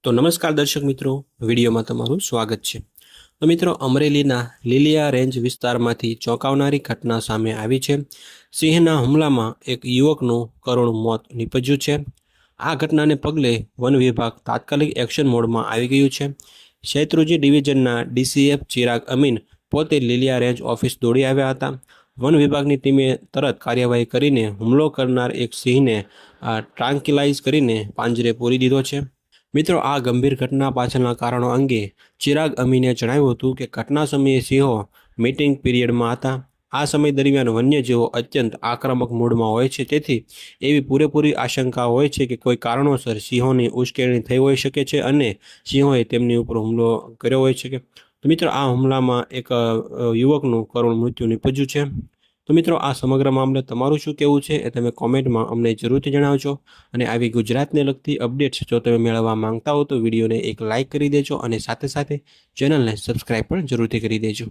તો નમસ્કાર દર્શક મિત્રો, વિડીયોમાં તમારું સ્વાગત છે। તો મિત્રો, અમરેલીના લીલિયા રેન્જ વિસ્તારમાંથી ચોંકાવનારી ઘટના સામે આવી છે। સિંહના હુમલામાં એક યુવકનું કરુણ મોત નીપજ્યું છે। આ ઘટનાને પગલે વન વિભાગ તાત્કાલિક એક્શન મોડમાં આવી ગયું છે। શેત્રુંજી ડિવિઝનના ડીસીએફ ચિરાગ અમીન પોતે લીલિયા રેન્જ ઓફિસ દોડી આવ્યા હતા। વન વિભાગની ટીમે તરત કાર્યવાહી કરીને હુમલો કરનાર એક સિંહને ટ્રાન્કિલાઇઝ કરીને પાંજરે પૂરી દીધો છે। મિત્રો, આ ગંભીર ઘટના પાછળના કારણો અંગે ચિરાગ અમીને જણાવ્યું હતું કે ઘટના સમયે સિંહો મીટિંગ પીરિયડમાં હતા। આ સમય દરમિયાન વન્યજીવો અત્યંત આક્રમક મૂડમાં હોય છે, તેથી એવી પૂરેપૂરી આશંકા હોય છે કે કોઈ કારણોસર સિંહોની ઉશ્કેરણી થઈ હોઈ શકે છે અને સિંહોએ તેમની ઉપર હુમલો કર્યો હોઈ શકે। તો મિત્રો, આ હુમલામાં એક યુવકનું કરુણ મૃત્યુ નીપજ્યું છે। તો મિત્રો, આ સમગ્ર મામલે તમારું શું કહેવું છે એ તમે કોમેન્ટમાં અમને જરૂરથી જણાવજો। અને આવી ગુજરાતને લગતી અપડેટ્સ જો તમે મેળવવા માંગતા હો તો વિડીયોને એક લાઇક કરી દેજો અને સાથે સાથે ચેનલને સબસ્ક્રાઈબ પણ જરૂરથી કરી દેજો।